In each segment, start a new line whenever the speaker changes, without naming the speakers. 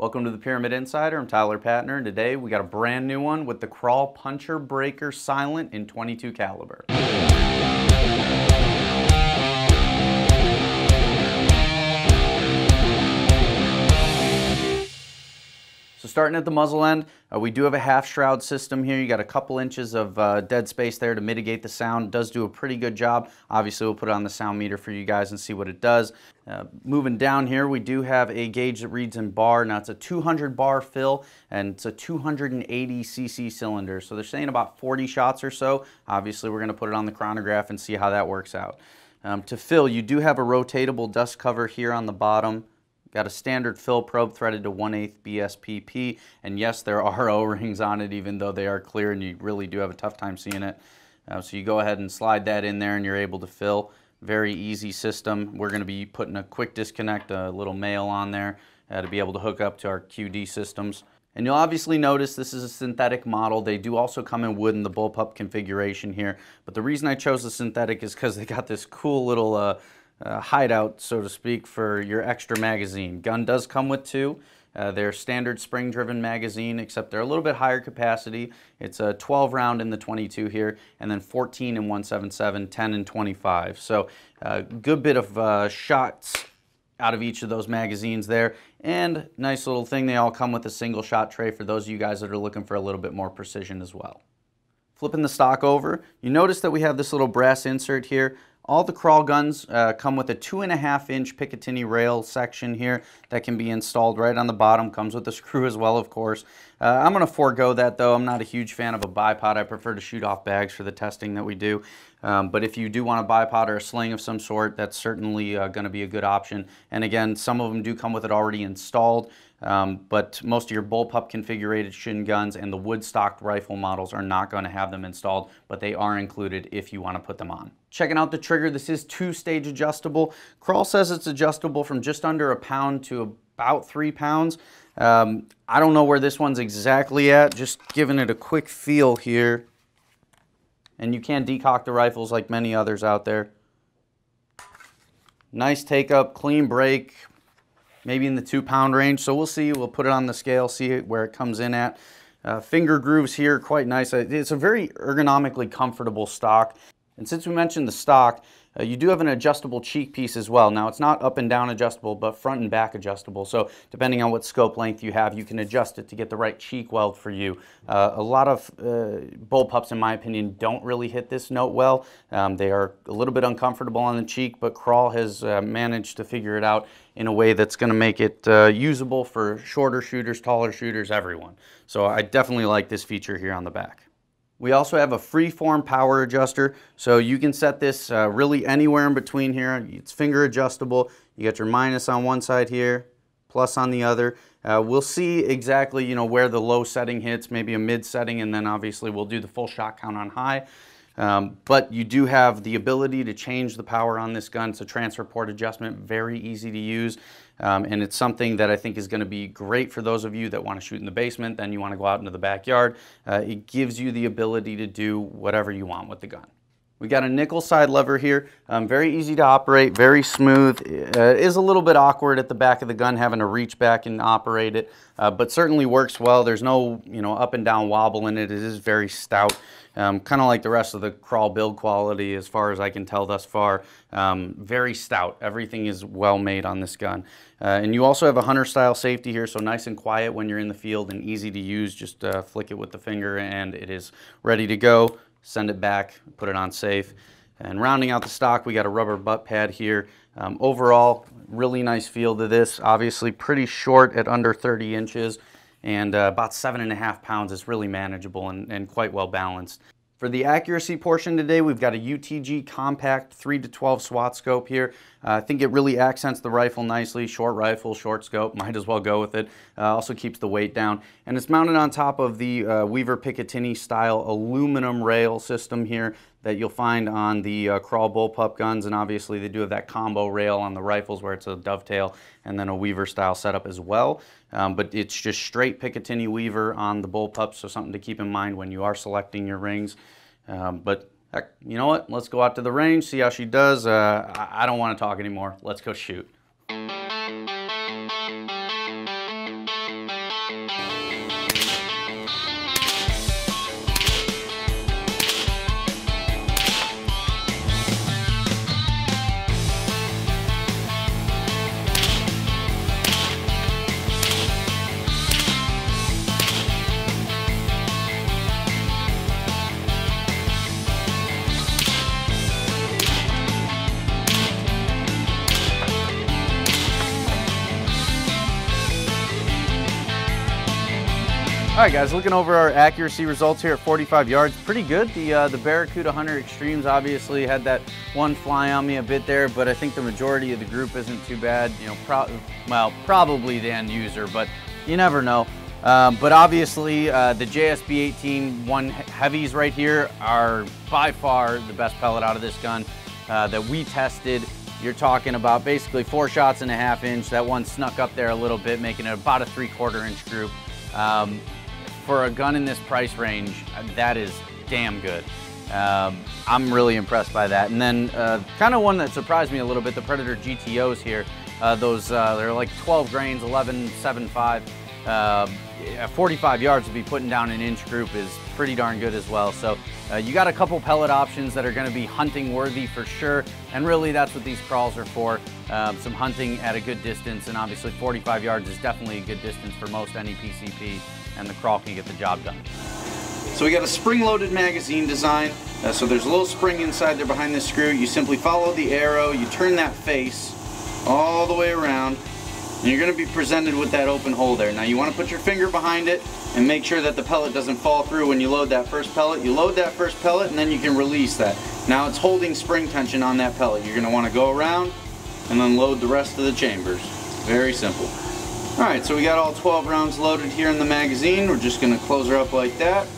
Welcome to the Pyramyd Insider. I'm Tyler Patner, and today we got a brand new one with the Kral Puncher Breaker Silent in .22 caliber. So starting at the muzzle end, we do have a half shroud system here. You got a couple inches of dead space there to mitigate the sound. It does do a pretty good job. Obviously, we'll put it on the sound meter for you guys and see what it does. Moving down here, we do have a gauge that reads in bar. Now it's a 200 bar fill and it's a 280 cc cylinder. So they're saying about 40 shots or so. Obviously, we're going to put it on the chronograph and see how that works out. To fill, you do have a rotatable dust cover here on the bottom. Got a standard fill probe threaded to 1/8 BSPP, and yes, there are O-rings on it even though they are clear and you really do have a tough time seeing it. So you go ahead and slide that in there and you're able to fill. Very easy system. We're going to be putting a quick disconnect, a little male on there to be able to hook up to our QD systems. And you'll obviously notice this is a synthetic model. They do also come in wood in the bullpup configuration here, but the reason I chose the synthetic is because they got this cool little hideout, so to speak, for your extra magazine. Gun does come with two. They're standard spring-driven magazine, except they're a little bit higher capacity. It's a 12 round in the .22 here, and then 14 in .177, 10 in .25. So a good bit of shots out of each of those magazines there. And nice little thing, they all come with a single shot tray for those of you guys that are looking for a little bit more precision as well. Flipping the stock over, you notice that we have this little brass insert here. All the Kral guns come with a 2.5 inch Picatinny rail section here that can be installed right on the bottom. Comes with a screw as well, of course. I'm going to forego that though. I'm not a huge fan of a bipod. I prefer to shoot off bags for the testing that we do. But if you do want a bipod or a sling of some sort, that's certainly going to be a good option. And again, some of them do come with it already installed. But most of your bullpup configuration guns and the wood stocked rifle models are not going to have them installed, but they are included if you want to put them on. Checking out the trigger, this is 2-stage adjustable. Kral says it's adjustable from just under 1 pound to about 3 pounds. I don't know where this one's exactly at, just giving it a quick feel here. And you can decock the rifles like many others out there. Nice take up, clean break. Maybe in the 2 pound range, so we'll see. We'll put it on the scale, see where it comes in at. Finger grooves here, quite nice. It's a very ergonomically comfortable stock. And since we mentioned the stock, you do have an adjustable cheek piece as well. Now it's not up and down adjustable, but front and back adjustable. So depending on what scope length you have, you can adjust it to get the right cheek weld for you. A lot of bullpups, in my opinion, don't really hit this note well. They are a little bit uncomfortable on the cheek, but Kral has managed to figure it out in a way that's going to make it usable for shorter shooters, taller shooters, everyone. So I definitely like this feature here on the back. We also have a free-form power adjuster, so you can set this really anywhere in between here. It's finger adjustable. You got your minus on one side here, plus on the other. We'll see exactly, where the low setting hits, maybe a mid setting, and then obviously we'll do the full shot count on high. But you do have the ability to change the power on this gun. It's a transfer port adjustment, very easy to use. And it's something that I think is going to be great for those of you that want to shoot in the basement, then you want to go out into the backyard. It gives you the ability to do whatever you want with the gun. We got a nickel side lever here, very easy to operate, very smooth. It is a little bit awkward at the back of the gun having to reach back and operate it, but certainly works well. There's no up and down wobble in it. It is very stout, kind of like the rest of the Kral build quality as far as I can tell thus far. Very stout. Everything is well made on this gun. And you also have a hunter style safety here, so nice and quiet when you're in the field and easy to use. Just flick it with the finger and it is ready to go. Send it back, put it on safe. And rounding out the stock, we got a rubber butt pad here. Overall, really nice feel to this. Obviously pretty short at under 30 inches and about 7.5 pounds. Is really manageable and quite well balanced. For the accuracy portion today, we've got a UTG compact 3-12 SWAT scope here. I think it really accents the rifle nicely. Short rifle, short scope, might as well go with it. Also keeps the weight down. And it's mounted on top of the Weaver Picatinny style aluminum rail system here that you'll find on the Kral bullpup guns. And obviously they do have that combo rail on the rifles where it's a dovetail and then a Weaver style setup as well. But it's just straight Picatinny Weaver on the bullpup, so something to keep in mind when you are selecting your rings. But heck, you know what? Let's go out to the range, see how she does. I don't want to talk anymore. Let's go shoot. All right, guys, looking over our accuracy results here at 45 yards, pretty good. The Barracuda Hunter Extremes obviously had that one fly on me a bit there, but I think the majority of the group isn't too bad. You know, probably the end user, but you never know. But obviously, the JSB 18 1 heavies right here are by far the best pellet out of this gun that we tested. You're talking about basically 4 shots and a half inch. That one snuck up there a little bit, making it about a 3/4 inch group. For a gun in this price range, that is damn good. I'm really impressed by that. And then kind of one that surprised me a little bit, the Predator GTOs here. They're like 12 grains, 11.75. 45 yards to be putting down an inch group is pretty darn good as well. So you got a couple pellet options that are going to be hunting worthy for sure, and really that's what these crawls are for, some hunting at a good distance, and obviously 45 yards is definitely a good distance for most any PCP, and the crawl can get the job done. So we got a spring-loaded magazine design, so there's a little spring inside there behind this screw. You simply follow the arrow, you turn that face all the way around, and you're going to be presented with that open hole there. Now you want to put your finger behind it and make sure that the pellet doesn't fall through when you load that first pellet. You load that first pellet and then you can release that. Now it's holding spring tension on that pellet. You're going to want to go around and then load the rest of the chambers. Very simple. Alright, so we got all 12 rounds loaded here in the magazine. We're just going to close her up like that.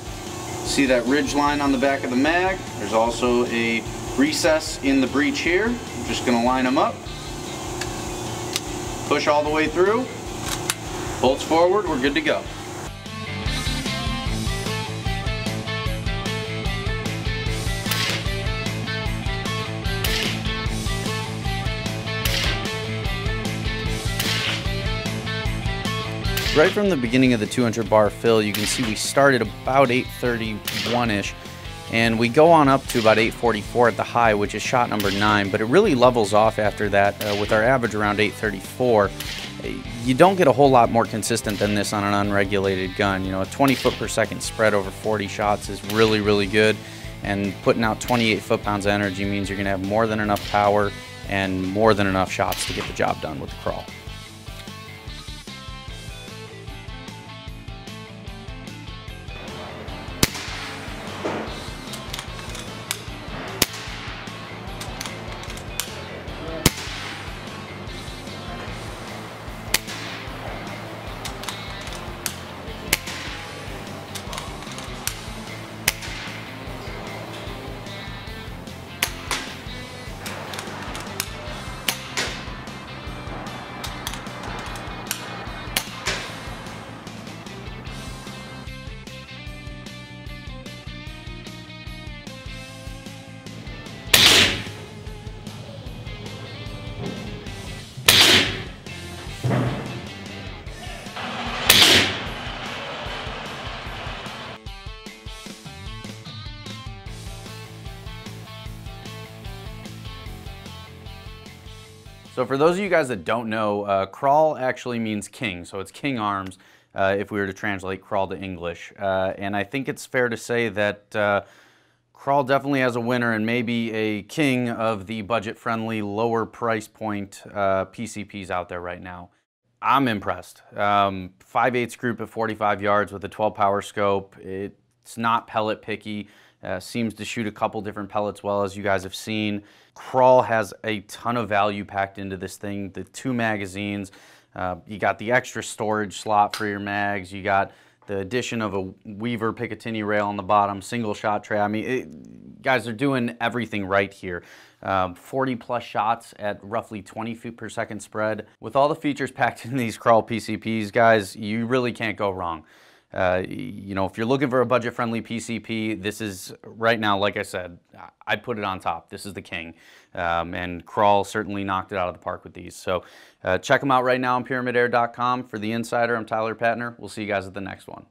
See that ridge line on the back of the mag? There's also a recess in the breech here. I'm just going to line them up. Push all the way through, bolts forward, we're good to go. Right from the beginning of the 200 bar fill, you can see we started about 831-ish, and we go on up to about 844 at the high, which is shot number 9, but it really levels off after that with our average around 834. You don't get a whole lot more consistent than this on an unregulated gun. You know, a 20 foot per second spread over 40 shots is really, really good, and putting out 28 foot-pounds of energy means you're gonna have more than enough power and more than enough shots to get the job done with the crawl. So for those of you guys that don't know, crawl actually means king, so it's king arms if we were to translate crawl to English. And I think it's fair to say that crawl definitely has a winner and maybe a king of the budget-friendly, lower price point PCPs out there right now. I'm impressed. 5/8 group at 45 yards with a 12 power scope. It's not pellet picky. Seems to shoot a couple different pellets well, as you guys have seen. Kral has a ton of value packed into this thing. The 2 magazines, you got the extra storage slot for your mags, you got the addition of a Weaver Picatinny rail on the bottom, single shot tray. I mean, guys are doing everything right here. 40 plus shots at roughly 20 feet per second spread. With all the features packed in these Kral PCPs, guys, you really can't go wrong. You know, if you're looking for a budget-friendly PCP, this is, right now, like I said, I'd put it on top. This is the king. And Kral certainly knocked it out of the park with these. So check them out right now on PyramydAir.com. For the Insider, I'm Tyler Patner. We'll see you guys at the next one.